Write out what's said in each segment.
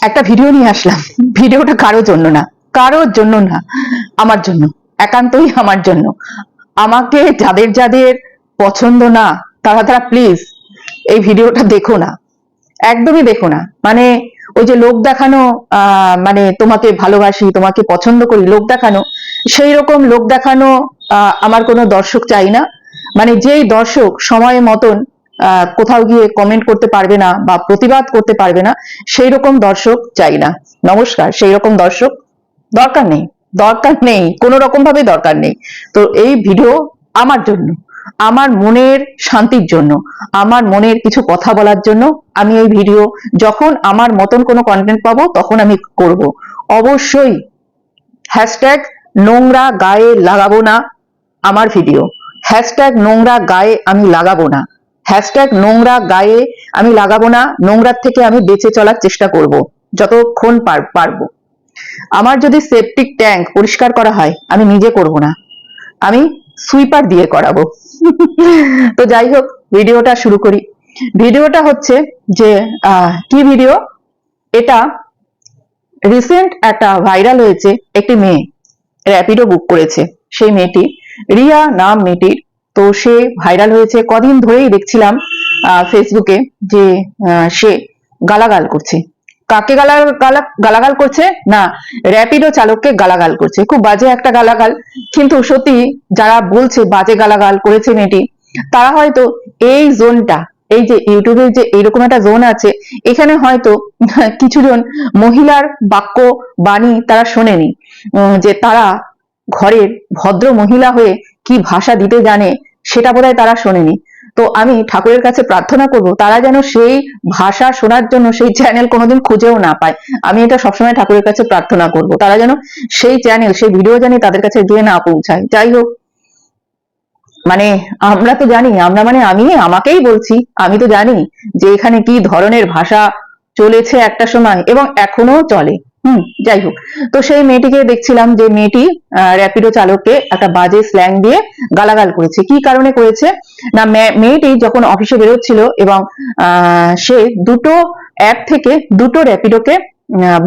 একটা ভিডিও নিয়ে আসলাম। ভিডিওটা কারোর জন্য না, কারোর জন্য না, আমার জন্য, একান্তই আমার জন্য। আমাকে যাদের যাদের পছন্দ না তারা তারা প্লিজ এই ভিডিওটা দেখো না, একদমই দেখো না। মানে ওই যে লোক দেখানো, মানে তোমাকে ভালোবাসি, তোমাকে পছন্দ করি, লোক দেখানো, সেই রকম লোক দেখানো আমার কোনো দর্শক চাই না। মানে যেই দর্শক সময় মতন কোথাও গিয়ে কমেন্ট করতে পারবে না বা প্রতিবাদ করতে পারবে না, সেই রকম দর্শক চাই না। নমস্কার, সেই রকম দর্শক দরকার নেই, দরকার নেই, কোনো রকম ভাবে দরকার নেই। তো এই ভিডিও আমার জন্য, আমার মনের শান্তির জন্য, আমার মনের কিছু কথা বলার জন্য আমি এই ভিডিও, যখন আমার মতন কোনো কন্টেন্ট পাবো তখন আমি করব। অবশ্যই হ্যাশট্যাগ নোংরা গায়ে লাগাবো না আমার ভিডিও, হ্যাশট্যাগ নোংরা গায়ে আমি লাগাবো না, হ্যাশট্যাগ নোংরা গায়ে আমি লাগাবো না। নোংরার থেকে আমি বেঁচে চলার চেষ্টা করব যতক্ষণ পারবো। আমার যদি সেপটিক ট্যাঙ্ক পরিষ্কার করা হয় আমি নিজে করব না, আমি সুইপার দিয়ে করাবো। তো যাই হোক, ভিডিওটা শুরু করি। ভিডিওটা হচ্ছে যে কি ভিডিও এটা, রিসেন্ট একটা ভাইরাল হয়েছে, একটি মেয়ে র্যাপিডো বুক করেছে, সেই মেয়েটি রিয়া নাম মেয়েটির। তো সে ভাইরাল হয়েছে, কদিন ধরেই দেখছিলাম ফেসবুকে যে সে গালাগাল করছে। কাকে গালাগাল করছে না, র্যাপিডো চালককে গালাগাল করছে, খুব বাজে একটা গালাগাল। কিন্তু সত্যি যারা বলছে বাজে গালাগাল করেছে মেয়েটি, তারা হয়তো এই জোনটা, এই যে ইউটিউবের যে এইরকম একটা জোন আছে, এখানে হয়তো কিছুজন মহিলার বাক্য বাণী তারা শোনেনি, যে তারা ঘরের ভদ্র মহিলা হয়ে কি ভাষা দিতে জানে সেটা বোধহয় তারা শোনেনি। তো আমি ঠাকুরের কাছে প্রার্থনা করব তারা যেন সেই ভাষা শোনার জন্য সেই চ্যানেল কোনোদিন খুঁজেও না পায়। আমি এটা সবসময় ঠাকুরের কাছে প্রার্থনা করব, তারা যেন সেই চ্যানেল, সেই ভিডিও জানি তাদের কাছে গিয়ে না পৌঁছায়। যাই হোক, মানে আমরা তো জানি, আমরা মানে আমি আমাকেই বলছি, আমি তো জানি যে এখানে কি ধরনের ভাষা চলেছে একটা সময় এবং এখনো চলে। যাই হোক, তো সেই মেয়েটিকে দেখছিলাম যে মেয়েটি র্যাপিডো চালককে একটা বাজে স্ল্যাং দিয়ে গালাগাল করেছে। কি কারণে করেছে না, মেয়েটি যখন অফিসে বেরোচ্ছিল এবং সে দুটো অ্যাপ থেকে দুটো র্যাপিডোকে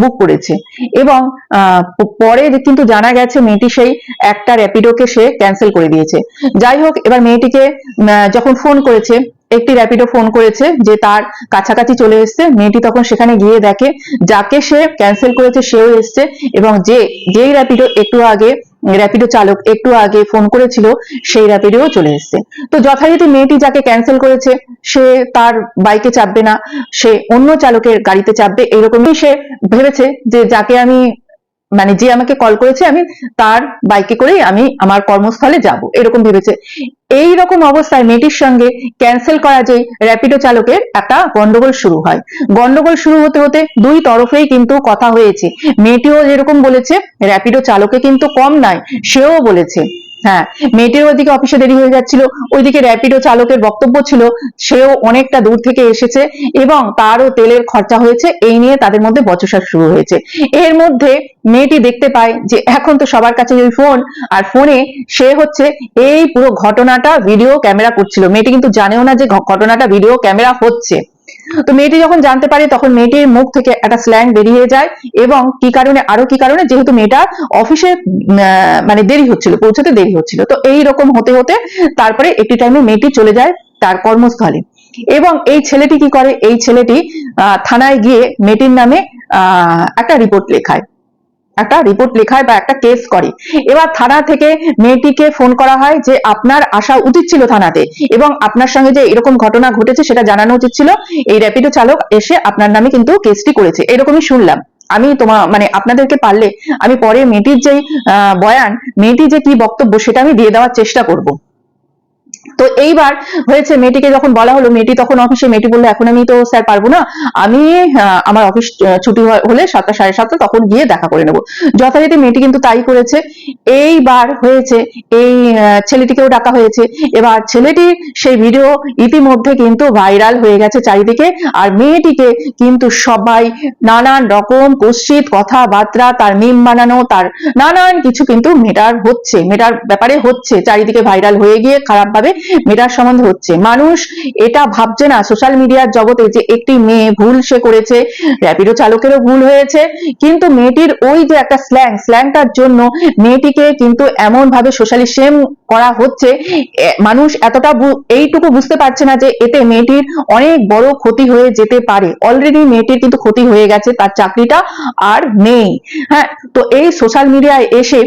বুক করেছে এবং পরে কিন্তু জানা গেছে মেয়েটি সেই একটা র্যাপিডোকে সে ক্যান্সেল করে দিয়েছে। যাই হোক, এবার মেয়েটিকে যখন ফোন করেছে, একটি র্যাপিডো ফোন করেছে যে তার কাছাকাছি চলে এসছে, মেয়েটি তখন সেখানে গিয়ে দেখে যাকে সে ক্যান্সেল করেছে সেও এসছে এবং যেই র্যাপিডো একটু আগে, র্যাপিডো চালক একটু আগে ফোন করেছিল সেই র্যাপিডোও চলে এসছে। তো যথারীতি মেয়েটি যাকে ক্যান্সেল করেছে সে তার বাইকে চাপবে না, সে অন্য চালকের গাড়িতে চাপবে, এরকমই সে ভেবেছে যে যাকে আমি, মানে যে আমাকে কল করেছে আমি তার বাইকে করেই আমি আমার কর্মস্থলে যাব, এরকম ভেবেছে। এই রকম অবস্থায় মেয়েটির সঙ্গে ক্যান্সেল করা যে র্যাপিডো চালকের একটা গন্ডগোল শুরু হয়। গন্ডগোল শুরু হতে হতে দুই তরফেই কিন্তু কথা হয়েছে। মেয়েটিও যেরকম বলেছে, র্যাপিডো চালকে কিন্তু কম নয়, সেও বলেছে। হ্যাঁ, মেয়েটির ওইদিকে অফিসে দেরি হয়ে যাচ্ছিল, ওইদিকে র্যাপিডো চালকের বক্তব্য ছিল সেও অনেকটা দূর থেকে এসেছে এবং তারও তেলের খরচা হয়েছে, এই নিয়ে তাদের মধ্যে বচসা শুরু হয়েছে। এর মধ্যে মেয়েটি দেখতে পায় যে এখন তো সবার কাছে ওই ফোন, আর ফোনে সে হচ্ছে এই পুরো ঘটনাটা ভিডিও ক্যামেরা করছিল। মেয়েটি কিন্তু জানেও না যে ঘটনাটা ভিডিও ক্যামেরা হচ্ছে। তো মেয়েটি যখন জানতে পারে তখন মেয়েটির মুখ থেকে একটা স্ল্যাং বেরিয়ে যায় এবং কি কারণে, আরো কি কারণে, যেহেতু মেয়েটার অফিসে মানে দেরি হচ্ছিল, পৌঁছতে দেরি হচ্ছিল। তো এই রকম হতে হতে তারপরে একটি টাইমে মেয়েটি চলে যায় তার কর্মস্থলে এবং এই ছেলেটি কি করে, এই ছেলেটি থানায় গিয়ে মেয়েটির নামে একটা রিপোর্ট লেখায়, বা একটা কেস করে। এবার থানা থেকে মেয়েটিকে ফোন করা হয় যে আপনার আসা উচিত ছিল থানাতে এবং আপনার সঙ্গে যে এরকম ঘটনা ঘটেছে সেটা জানানো উচিত ছিল, এই র্যাপিডো চালক এসে আপনার নামে কিন্তু কেসটি করেছে, এরকমই শুনলাম। আমি মানে আপনাদেরকে পারলে আমি পরে মেয়েটির যে বয়ান, মেয়েটি যে কি বক্তব্য সেটা আমি দিয়ে দেওয়ার চেষ্টা করব। তো এইবার হয়েছে, মেয়েটিকে যখন বলা হলো, মেয়েটি তখন অফিসে, মেয়েটি বললো এখন আমি তো স্যার পারবো না, আমি আমার অফিস ছুটি হলে 7টা 7:30 তখন গিয়ে দেখা করে নেবো। যথারীতি মেয়েটি কিন্তু তাই করেছে। এইবার হয়েছে এই ছেলেটিকেও ডাকা হয়েছে। এবার ছেলেটির সেই ভিডিও ইতিমধ্যে কিন্তু ভাইরাল হয়ে গেছে চারিদিকে, আর মেয়েটিকে কিন্তু সবাই নানান রকম কুৎসিত কথাবার্তা, তার মিম বানানো, তার নানান কিছু কিন্তু মেটার ব্যাপারে হচ্ছে, চারিদিকে ভাইরাল হয়ে গিয়ে খারাপ ভাবে মেয়েটার সম্বন্ধে হচ্ছে। মানুষ এটা ভাবছে না সোশ্যাল মিডিয়ার জগতে যে একটি মেয়ে ভুল সে করেছে, র্যাপিডো চালকেরও ভুল হয়েছে, কিন্তু মেয়েটির ওই যে একটা স্ল্যাংটার জন্য মেয়েটিকে কিন্তু এমন ভাবে সোশ্যালি শেম করা হচ্ছে। মানুষ এতটা এইটুকু বুঝতে পারছে না যে এতে মেয়েটির অনেক বড় ক্ষতি হয়ে যেতে পারে। অলরেডি মেয়েটির কিন্তু ক্ষতি হয়ে গেছে, তার চাকরিটা আর নেই। হ্যাঁ, তো এই সোশ্যাল মিডিয়ায় এসে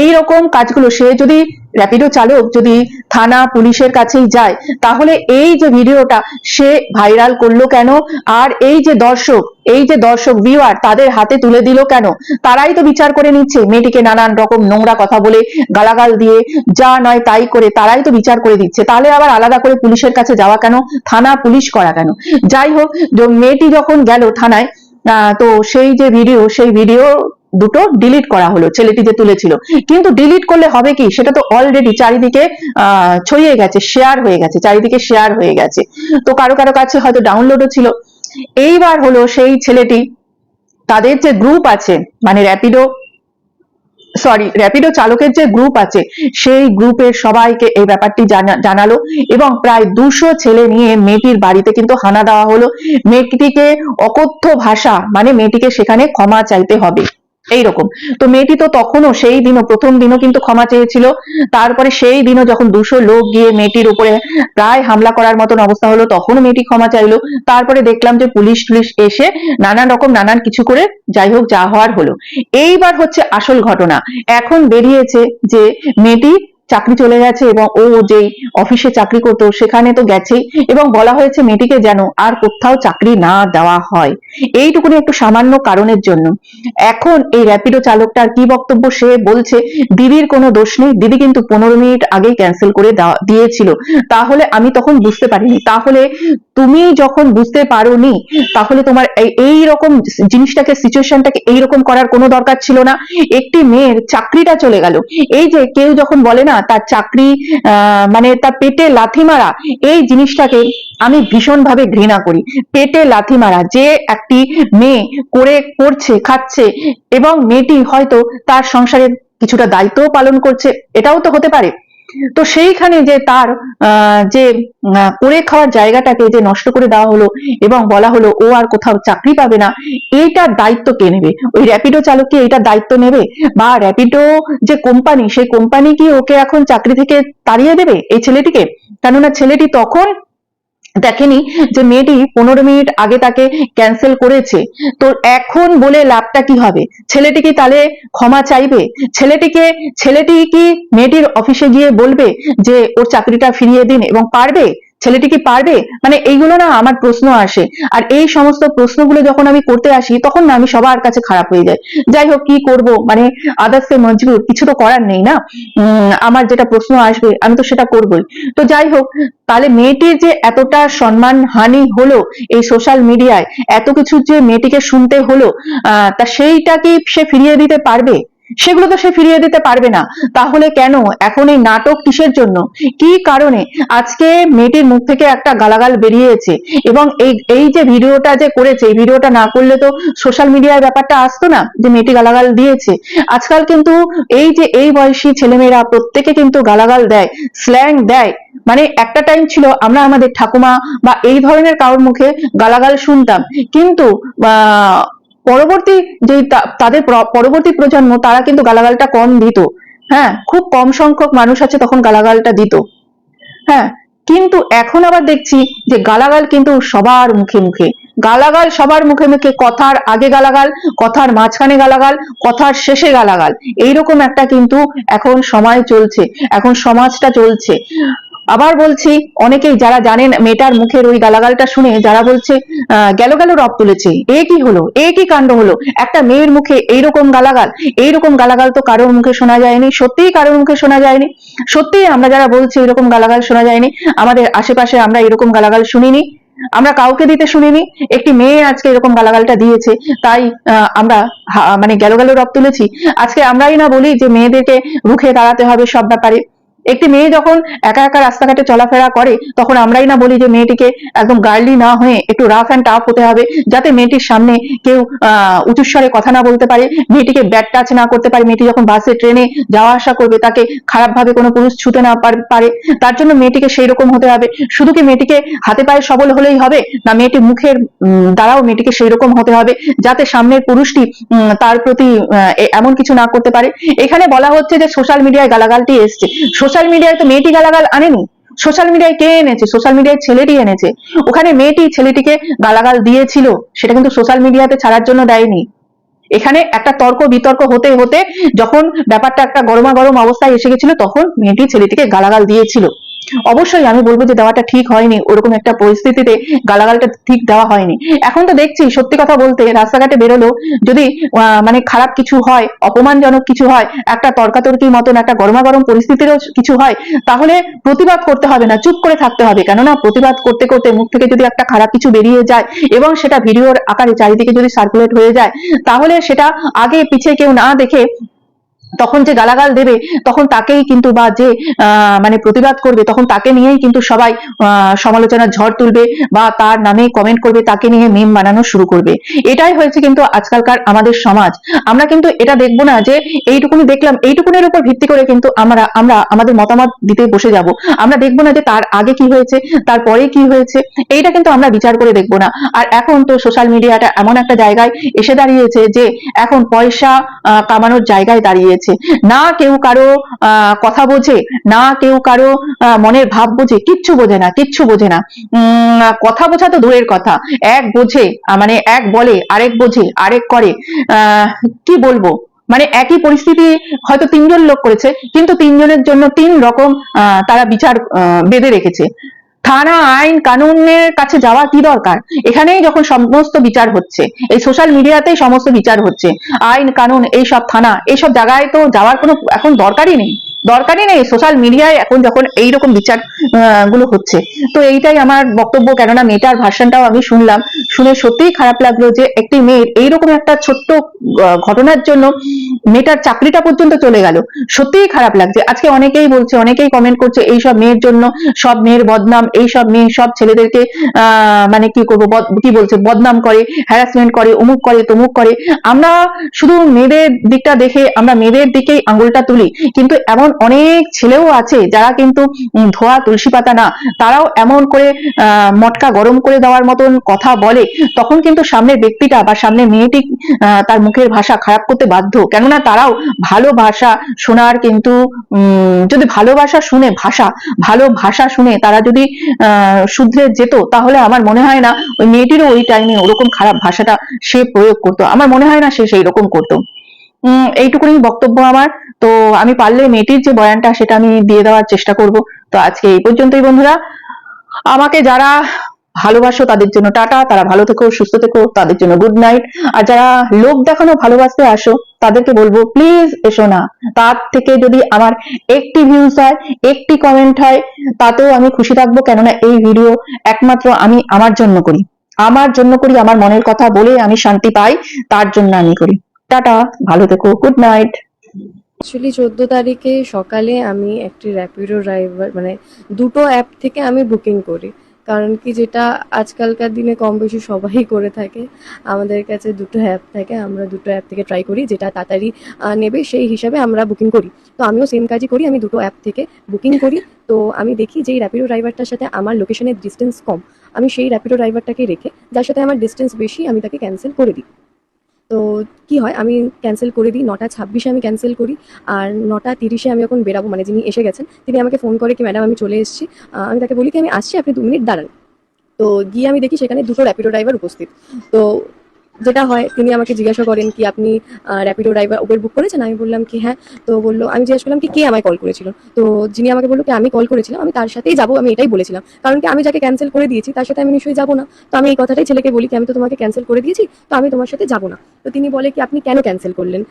এইরকম কাজগুলো, সে যদি র্যাপিডো চালক যদি থানা পুলিশের কাছেই যায়, তাহলে এই যে ভিডিওটা সে ভাইরাল করলো কেন? আর এই যে দর্শক ভিউয়ার তাদের হাতে তুলে দিল কেন? তারাই তো বিচার করে নিচ্ছে, মেয়েটিকে নানান রকম নোংরা কথা বলে, গালাগাল দিয়ে, যা নয় তাই করে তারাই তো বিচার করে দিচ্ছে। তাহলে আবার আলাদা করে পুলিশের কাছে যাওয়া কেন? থানা পুলিশ করা কেন? যাই হোক, মেয়েটি যখন গেল থানায়, তো সেই ভিডিও দুটো ডিলিট করা হলো, ছেলেটি যে তুলেছিল। কিন্তু ডিলিট করলে হবে কি, সেটা তো অলরেডি চারিদিকে ছড়িয়ে গেছে, চারিদিকে শেয়ার হয়ে গেছে। তো কারো কারো কাছে হয়তো ডাউনলোডও ছিল। এইবার হলো সেই ছেলেটি, তাদের যে গ্রুপ আছে, মানে র্যাপিডো চালকের যে গ্রুপ আছে, সেই গ্রুপের সবাইকে এই ব্যাপারটি জানালো, এবং প্রায় 200 ছেলে নিয়ে মেয়েটির বাড়িতে কিন্তু হানা দেওয়া হলো। মেয়েটিকে অকথ্য ভাষা, মানে মেয়েটিকে সেখানে ক্ষমা চাইতে হবে এইরকম। তো মেয়েটি তো তখনও সেই দিনও, প্রথম দিনও কিন্তু ক্ষমা চেয়েছিল। তারপরে সেই দিনও যখন 200 লোক গিয়ে মেয়েটির উপরে প্রায় হামলা করার মতন অবস্থা হলো, তখনও মেয়েটি ক্ষমা চাইলো। তারপরে দেখলাম যে পুলিশ এসে নানান কিছু করে, যাই হোক, যা হওয়ার হলো। এইবার হচ্ছে আসল ঘটনা। এখন বেরিয়েছে যে মেয়েটি চাকরি চলে গেছে, এবং ও যেই অফিসে চাকরি করতো সেখানে তো গেছেই, এবং বলা হয়েছে মেয়েটিকে যেন আর কোথাও চাকরি না দেওয়া হয়, এইটুকুনি একটু সামান্য কারণের জন্য। এখন এই র্যাপিডো চালকটার কি বক্তব্য? সে বলছে দিদির কোনো দোষ নেই, দিদি কিন্তু 15 মিনিট আগেই ক্যান্সেল করে দিয়েছিল। তাহলে আমি তখন বুঝতে পারিনি। তাহলে তুমি যখন বুঝতে পারোনি, তাহলে তোমার এই রকম জিনিসটাকে, সিচুয়েশনটাকে এইরকম করার কোনো দরকার ছিল না। একটি মেয়ের চাকরিটা চলে গেল, এই যে কেউ যখন বলে না তার চাকরি মানে তার পেটে লাথি মারা, এই জিনিসটাকে আমি ভীষণভাবে ঘৃণা করি। পেটে লাথি মারা, যে একটি মেয়ে করছে খাচ্ছে, এবং মেয়েটি হয়তো তার সংসারের কিছুটা দায়িত্ব পালন করছে, এটাও তো হতে পারে। তো সেইখানে যে তার যে করে খাওয়ার জায়গাটাকে যে নষ্ট করে দেওয়া হলো, এবং বলা হলো ও আর কোথাও চাকরি পাবে না, এইটার দায়িত্ব কে নেবে? ওই র্যাপিডো চালক কি এইটার দায়িত্ব নেবে? বা র্যাপিডো যে কোম্পানি, সেই কোম্পানি কি ওকে এখন চাকরি থেকে তাড়িয়ে দেবে এই ছেলেটিকে? কেননা ছেলেটি তখন দেখেনি যে মেয়েটি 15 মিনিট আগে তাকে ক্যান্সেল করেছে। তো এখন বলে লাভটা কি হবে? ছেলেটি কি তাহলে ক্ষমা চাইবে? ছেলেটি কি মেয়েটির অফিসে গিয়ে বলবে যে ওর চাকরিটা ফিরিয়ে দিন? এবং পারবে? ছেলেটি কি পারবে? মানে এইগুলো না আমার প্রশ্ন আসে। আর এই সমস্ত প্রশ্নগুলো যখন আমি করতে আসি, তখন না আমি সবার কাছে খারাপ হয়ে যায়। যাই হোক, কি করব, মানে আদার্স এ মজবুর, কিছু তো করার নেই না। আমার যেটা প্রশ্ন আসবে আমি তো সেটা করবই। তো যাই হোক, তাহলে মেয়েটির যে এতটা সম্মান হানি হলো এই সোশ্যাল মিডিয়ায়, এত কিছু যে মেয়েটিকে শুনতে হলো, তা সেইটা কি সে ফিরিয়ে দিতে পারবে? সেগুলো তো সে ফিরিয়ে দিতে পারবে না। তাহলে কেন এখন এই নাটক? কিসের জন্য? কি কারণে? আজকে মেয়েটির মুখ থেকে একটা গালাগাল বেরিয়েছে, এবং এই যে ভিডিওটা যে করেছে, এই ভিডিওটা না করলে তো সোশ্যাল মিডিয়ায় ব্যাপারটা আসতো না যে মেয়েটি গালাগাল দিয়েছে। আজকাল কিন্তু এই যে এই বয়সী ছেলেমেয়েরা প্রত্যেকে কিন্তু গালাগাল দেয়, স্ল্যাং দেয়। মানে একটা টাইম ছিল আমরা আমাদের ঠাকুমা বা এই ধরনের কারোর মুখে গালাগাল শুনতাম, কিন্তু পরবর্তী যে তাদের পরবর্তী প্রজন্ম, তারা কিন্তু গালাগালটা কম দিত। হ্যাঁ, খুব কম সংখ্যক মানুষ আছে তখন গালাগালটা দিত। হ্যাঁ, কিন্তু এখন আবার দেখছি যে গালাগাল কিন্তু সবার মুখে মুখে, গালাগাল সবার মুখে মুখে, কথার আগে গালাগাল, কথার মাঝখানে গালাগাল, কথার শেষে গালাগাল, এইরকম একটা কিন্তু এখন সময় চলছে, এখন সমাজটা চলছে। আবার বলছি, অনেকেই যারা জানেন মেয়েটার মুখের ওই গালাগালটা শুনে যারা বলছে গেল গেল রব তুলেছে, এ কি হলো, এ কি কাণ্ড হলো, একটা মেয়ের মুখে এইরকম গালাগাল তো কারোর মুখে শোনা যায়নি, সত্যিই কারোর মুখে শোনা যায়নি। সত্যিই আমরা যারা বলছি এরকম গালাগাল শোনা যায়নি, আমাদের আশেপাশে আমরা এরকম গালাগাল শুনিনি, আমরা কাউকে দিতে শুনিনি। একটি মেয়ে আজকে এরকম গালাগালটা দিয়েছে, তাই আমরা মানে গেল গেল রব তুলেছি। আজকে আমরাই না বলি যে মেয়েদেরকে রুখে দাঁড়াতে হবে সব ব্যাপারে, একটি মেয়ে যখন একা একা রাস্তাঘাটে চলাফেরা করে তখন আমরাই না বলি যে মেয়েটিকে একদম গার্লি না হয়ে একটু রাফ অ্যান্ড টাফ হতে হবে, যাতে মেয়েটির সামনে কেউ উচ্চস্বরে কথা না বলতে পারে, মেয়েটিকে ব্যাড টাচ না করতে পারে, মেয়েটি যখন বাসে ট্রেনে যাওয়া আসা করবে তাকে খারাপ ভাবে কোনো পুরুষ ছুতে না পারে। তার জন্য মেয়েটিকে সেই রকম হতে হবে। শুধু কি মেয়েটিকে হাতে পায়ে সবল হলেই হবে না, মেয়েটি মুখের দ্বারাও মেয়েটিকে সেই রকম হতে হবে যাতে সামনের পুরুষটি তার প্রতি এমন কিছু না করতে পারে। এখানে বলা হচ্ছে যে সোশ্যাল মিডিয়ায় গালাগালটি এসছে, সোশ্যাল মিডিয়ায় তো মেয়েটি গালাগাল আনেনি, সোশ্যাল মিডিয়ায় কে এনেছে? সোশ্যাল মিডিয়ায় ছেলেটি এনেছে। ওখানে মেয়েটি ছেলেটিকে গালাগাল দিয়েছিল, সেটা কিন্তু সোশ্যাল মিডিয়াতে ছাড়ার জন্য দেয়নি। এখানে একটা তর্ক বিতর্ক হতে হতে যখন ব্যাপারটা একটা গরমাগরম অবস্থায় এসে গেছিল তখন মেয়েটি ছেলেটিকে গালাগাল দিয়েছিল। অবশ্যই আমি বলবো যে দেওয়াটা ঠিক হয়নি, ওরকম একটা পরিস্থিতিতে গালাগালটা ঠিক দেওয়া হয়নি। এখন তো দেখছি সত্যি কথা বলতে রাস্তাঘাটে বেরোলো যদি মানে খারাপ কিছু হয়, অপমানজনক কিছু হয়, একটা তর্কাতর্কির মতন একটা গরমাগরম পরিস্থিতিরও কিছু হয়, তাহলে প্রতিবাদ করতে হবে না, চুপ করে থাকতে হবে। কেননা প্রতিবাদ করতে করতে মুখ থেকে যদি একটা খারাপ কিছু বেরিয়ে যায় এবং সেটা ভিডিওর আকারে চারিদিকে যদি সার্কুলেট হয়ে যায়, তাহলে সেটা আগে পিছে কেউ না দেখে তখন যে গালাগাল দেবে তখন তাকেই কিন্তু, বা যে মানে প্রতিবাদ করবে তখন তাকে নিয়েই কিন্তু সবাই সমালোচনার ঝড় তুলবে বা তার নামে কমেন্ট করবে, তাকে নিয়ে মিম বানানো শুরু করবে। এটাই হয়েছে কিন্তু আজকালকার আমাদের সমাজ। আমরা কিন্তু এটা দেখবো না যে এইটুকুনি দেখলাম, এইটুকুনের উপর ভিত্তি করে কিন্তু আমরা আমাদের মতামত দিতে বসে যাব। আমরা দেখবো না যে তার আগে কি হয়েছে, তারপরে কি হয়েছে, এইটা কিন্তু আমরা বিচার করে দেখবো না। আর এখন তো সোশ্যাল মিডিয়াটা এমন একটা জায়গায় এসে দাঁড়িয়েছে যে এখন পয়সা কামানোর জায়গায় দাঁড়িয়েছে। না কেউ কারো কথা বোঝে, না কেউ কারো মনের ভাব বোঝে, কিচ্ছু বোঝে না, কিচ্ছু বোঝে না। কথা বোঝা তো দূরের কথা, এক বোঝে মানে এক বলে, আরেক বোঝে, আরেক করে। কি বলবো, মানে একই পরিস্থিতি হয়তো তিনজন লোক করেছে কিন্তু তিনজনের জন্য তিন রকম তারা বিচার বেঁধে রেখেছে। থানা আইন কানুনের কাছে যাওয়া কি দরকার? এখানেই যখন সমস্ত বিচার হচ্ছে, এই সোশ্যাল মিডিয়াতেই সমস্ত বিচার হচ্ছে, আইন কানুন এইসব থানা এইসব জায়গায় তো যাওয়ার কোনো এখন দরকারই নেই, দরকারই নেই। সোশ্যাল মিডিয়ায় এখন যখন এইরকম বিচার গুলো হচ্ছে, তো এইটাই আমার বক্তব্য। কেননা মেয়েটার ভার্সনটাও আমি শুনলাম, শুনে সত্যিই খারাপ লাগলো যে একটি মেয়ের এইরকম একটা ছোট্ট ঘটনার জন্য মেয়েটার চাকরিটা পর্যন্ত চলে গেল। সত্যিই খারাপ লাগছে। আজকে অনেকেই বলছে, অনেকেই কমেন্ট করছে এইসব মেয়ের জন্য সব মেয়ের বদনাম, এইসব মেয়ে সব ছেলেদেরকে মানে কি করবো, কি বলছে, বদনাম করে, হ্যারাসমেন্ট করে, অমুক করে, তমুক করে। আমরা শুধু মেয়েদের দিকটা দেখে আমরা মেয়েদের দিকেই আঙুলটা তুলি, কিন্তু এমন অনেক ছেলেও আছে যারা কিন্তু ধোয়া তুলসী পাতা না, তারাও এমন করে মটকা গরম করে দেওয়ার মতন কথা বলে, তখন কিন্তু সামনের ব্যক্তিটা বা সামনের মেয়েটি তার মুখের ভাষা খারাপ করতে বাধ্য। কেননা তারাও ভালো ভাষা শোনার কিন্তু যদি ভালোবাসা শুনে ভালো ভাষা শুনে তারা যদি শুধরে যেত, তাহলে আমার মনে হয় না ওই মেয়েটিরও ওই টাইমে ওরকম খারাপ ভাষাটা সে প্রয়োগ করতো। আমার মনে হয় না সে সেই রকম করতো। এইটুকুনি বক্তব্য আমার। তো আমি পারলে মেয়েটির যে বয়ানটা সেটা আমি দিয়ে দেওয়ার চেষ্টা করব। তো আজকে এই পর্যন্তই বন্ধুরা। আমাকে যারা ভালোবাসো তাদের জন্য টাটা, তারা ভালো থেকো, সুস্থ থেকো, তাদের জন্য গুড নাইট। আর যারা লোক দেখানো ভালোবাসতে আসো তাদেরকে বলবো প্লিজ এসো না। তার থেকে যদি আমার একটি ভিউজ হয়, একটি কমেন্ট হয়, তাতেও আমি খুশি থাকবো। কেননা এই ভিডিও একমাত্র আমি আমার জন্য করি, আমার জন্য করি, আমার মনের কথা বলে আমি শান্তি পাই, তার জন্য আমি করি। টাটা, ভালো থেকো, গুড নাইট। অ্যাকচুয়ালি 14 তারিখে সকালে আমি একটি র্যাপিডো ড্রাইভার মানে দুটো অ্যাপ থেকে আমি বুকিং করি। কারণ কি, যেটা আজকালকার দিনে কম বেশি সবাই করে থাকে, আমাদের কাছে দুটো অ্যাপ থাকে, আমরা দুটো অ্যাপ থেকে ট্রাই করি যেটা তাড়াতাড়ি নেবে সেই হিসাবে আমরা বুকিং করি। তো আমিও সেম কাজই করি, আমি দুটো অ্যাপ থেকে বুকিং করি। তো আমি দেখি যে এই র্যাপিডো ড্রাইভারটার সাথে আমার লোকেশনের ডিস্টেন্স কম, আমি সেই র্যাপিডো ড্রাইভারটাকে রেখে যার সাথে আমার ডিস্টেন্স বেশি আমি তাকে ক্যান্সেল করে দিই। তো কি হয়, আমি ক্যান্সেল করে দিই, 9টা 26-এ আমি ক্যান্সেল করি। আর 9টা 30-এ আমি যখন বেরাবো, মানে যিনি এসে গেছেন তিনি আমাকে ফোন করে কি ম্যাডাম আমি চলে এসেছি। আমি তাকে বলি কি আমি আসছি, আপনি 2 মিনিট দাঁড়ান। তো গিয়ে আমি দেখি সেখানে দুটো র্যাপিডো ড্রাইভার উপস্থিত। তো যেটা হয়, তিনি আমাকে জিজ্ঞাসা করেন কি আপনি র্যাপিডো ড্রাইভার উবের বুক করেছেন? আমি বললাম কি হ্যাঁ। তো বললো, আমি জিজ্ঞাসা করলাম কি কে আমায় কল করেছিল? তো যিনি আমাকে বললো কি আমি কল করেছিলাম, আমি তার সাথেই যাবো, আমি এটাই বলেছিলাম। কারণ কি, আমি যাকে ক্যান্সেল করে দিয়েছি তার সাথে আমি নিশ্চয়ই যাবো না। তো আমি এই কথাটাই ছেলেকে বলি কি আমি তো তোমাকে ক্যান্সেল করে দিয়েছি, তো আমি তোমার সাথে যাবো না। তো তো তিনি বলে কি আপনি কেন ক্যান্সেল করলেন,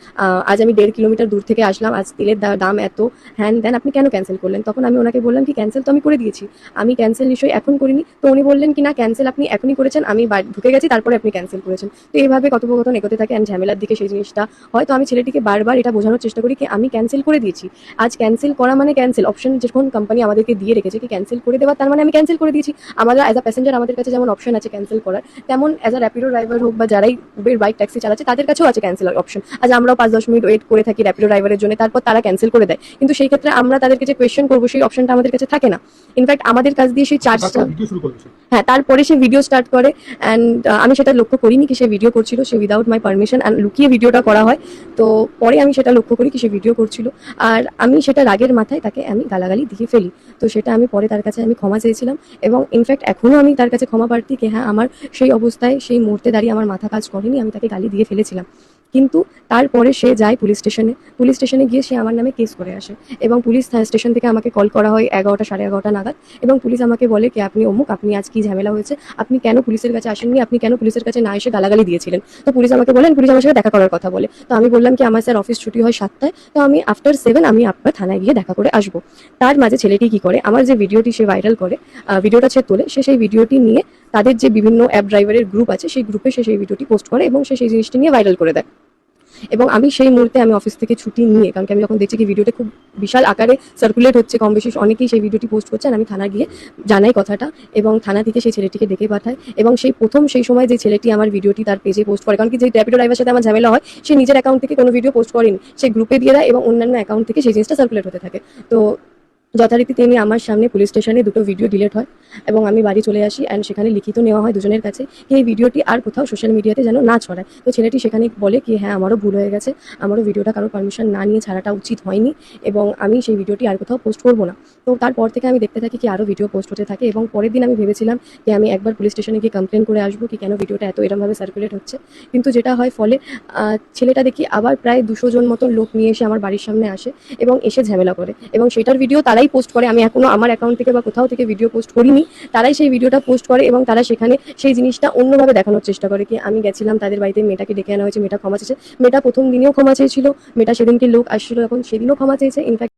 আজ আমি 1.5 কিলোমিটার দূর থেকে আসলাম, আজ তেলের দাম এত, হ্যান দেন, আপনি কেন ক্যান্সেল করলেন? তখন আমি ওনাকে বললাম কি ক্যান্সেল তো আমি করে দিয়েছি, আমি ক্যান্সেল নিশ্চয়ই এখন করিনি। তো উনি বললেন কি না, ক্যান্সেল আপনি এখনই করেছেন, আমি ঢুকে গেছি তারপরে আপনি ক্যান্সেল করেছেন। তো এইভাবে কথোপকথন এগোতে থাকে অ্যান্ড ঝামেলার দিকে সেই জিনিসটা হয়। তো আমি ছেলেটিকে বারবার এটা বোঝানোর চেষ্টা করি কি আমি ক্যান্সেল করে দিয়েছি, আজ ক্যান্সেল করা মানে ক্যান্সেল অপশন যখন কোম্পানি আমাদেরকে দিয়ে রেখেছে কি ক্যান্সেল করে দেওয়া, তার মানে আমি ক্যান্সেল করে দিয়েছি। আমরা অ্যাজ আ প্যাসেঞ্জার আমাদের কাছে যেমন অপশন আছে ক্যান্সেল করার, তেমন অ্যাজ আ র্যাপিডো ড্রাইভার হোক বা যারাই উবের বাইক ট্যাক্সি চালাচ্ছে তাদের কাছেও আছে ক্যান্সেল অপশন। আজ আমরাও 5-10 মিনিট ওয়েট করে থাকি র্যাপিডো ড্রাইভারের জন্য, তারপর তারা ক্যান্সেল করে দেয়, কিন্তু সেই ক্ষেত্রে আমরা তাদেরকে যে কোয়েশ্চেন করবো সেই অপশনটা আমাদের কাছে থাকে না। ইনফ্যাক্ট আমাদের কাছ দিয়ে সেই চার্জটা, হ্যাঁ তারপরে সে ভিডিও স্টার্ট করে অ্যান্ড আমি সেটা লক্ষ্য করিনি কি সে ভিডিও করছিল, সে উইদাউট মাই পারমিশন অ্যান্ড লুকিয়ে ভিডিওটা করা হয়। তো পরে আমি সেটা লক্ষ্য করি কি সে ভিডিও করছিল, আর আমি সেটা রাগের মাথায় তাকে আমি গালাগালি দিয়ে ফেলি। তো সেটা আমি পরে তার কাছে আমি ক্ষমা চেয়েছিলাম, এবং ইনফ্যাক্ট এখনও আমি তার কাছে ক্ষমা প্রার্থী কি হ্যাঁ আমার সেই অবস্থায় সেই মুহূর্তে দাঁড়িয়ে আমার মাথা কাজ করেনি, আমি তাকে গালি দিয়ে ফেলেছিলাম। কিন্তু তারপরে সে যায় পুলিশ স্টেশনে গিয়ে সে আমার নামে কেস করে আসে, এবং পুলিশ স্টেশন থেকে আমাকে কল করা হয় 11টা 11:30 নাগাদ, এবং পুলিশ আমাকে বলে কি আপনি অমুক, আপনি আজ কি ঝামেলা হয়েছে, আপনি কেন পুলিশের কাছে আসেননি, আপনি কেন পুলিশের কাছে না এসে গালাগালি দিয়েছিলেন। তো পুলিশ আমাকে বলেন, পুলিশ আমার সাথে দেখা করার কথা বলে। তো আমি বললাম কি আমার স্যার অফিস ছুটি হয় 7টায়, তো আমি আফটার 7 আমি আপনার থানায় গিয়ে দেখা করে আসবো। তার মাঝে ছেলেটি কি করে, আমার যে ভিডিওটি সে ভাইরাল করে, ভিডিওটা সে তোলে, সে সেই ভিডিওটি নিয়ে তাদের যে বিভিন্ন অ্যাপ ড্রাইভারের গ্রুপ আছে সেই গ্রুপে সে সেই ভিডিওটি পোস্ট করে এবং সে সেই জিনিসটি নিয়ে ভাইরাল করে দেয়। এবং আমি সেই মুহূর্তে আমি অফিস থেকে ছুটি নিয়ে, কারণ কি আমি যখন দেখছি কি ভিডিওটা খুব বিশাল আকারে সার্কুলেট হচ্ছে, কম বেশি অনেকেই সেই ভিডিওটি পোস্ট করছেন, আমি থানা গিয়ে জানাই কথাটা, এবং থানা থেকে সেই ছেলেটিকে ডেকে পাঠায়। এবং সেই প্রথম সেই সময় যে ছেলেটি আমার ভিডিওটি তার পেজে পোস্ট করে, কারণ কি যে র্যাপিডো ড্রাইভারের সাথে আমার ঝামেলা হয় সে নিজের অ্যাকাউন্ট থেকে কোনো ভিডিও পোস্ট করেনি, সে গ্রুপে দিয়ে দেয় এবং অন্যান্য অ্যাকাউন্ট থেকে সেই জিনিসটা সার্কুলেট হতে থাকে। তো যথারীতি তিনি আমার সামনে পুলিশ স্টেশনে দুটো ভিডিও ডিলিট হয় এবং আমি বাড়ি চলে আসি, অ্যান্ড সেখানে লিখিত নেওয়া হয় দুজনের কাছে কি এই ভিডিওটি আর কোথাও সোশ্যাল মিডিয়াতে যেন না ছড়ায়। তো ছেলেটি সেখানে বলে কি হ্যাঁ আমারও ভুল হয়ে গেছে, আমারও ভিডিওটা কারোর পারমিশন না নিয়ে ছাড়াটা উচিত হয়নি, এবং আমি সেই ভিডিওটি আর কোথাও পোস্ট করবো না। তো তারপর থেকে আমি দেখতে থাকি কি আরও ভিডিও পোস্ট হতে থাকে, এবং পরের দিন আমি ভেবেছিলাম যে আমি একবার পুলিশ স্টেশনে গিয়ে কমপ্লেন করে আসবো কি কেন ভিডিওটা এত এরমভাবে সার্কুলেট হচ্ছে। কিন্তু যেটা হয় ফলে ছেলেটা দেখি আবার প্রায় 200 জন মতন লোক নিয়ে এসে আমার বাড়ির সামনে আসে এবং এসে ঝামেলা করে, এবং সেটার ভিডিও তারাই পোস্ট করে, আমি এখনো আমার অ্যাকাউন্ট থেকে বা কোথাও থেকে ভিডিও পোস্ট করিনি, তারাই সেই ভিডিওটা পোস্ট করে এবং তারা সেখানে সেই জিনিসটা অন্যভাবে দেখানোর চেষ্টা করে কি আমি গেছিলাম তাদের বাড়িতে, মেয়েটাকে ডেকে আনা হয়েছে, মেয়েটা ক্ষমা চেয়েছে, মেয়েটা প্রথম দিনেও ক্ষমা চেয়েছিল, মেয়েটা সেদিনকে লোক আসছিল এখন সেদিনও ক্ষমা চেয়েছে, ইনফ্যাক্ট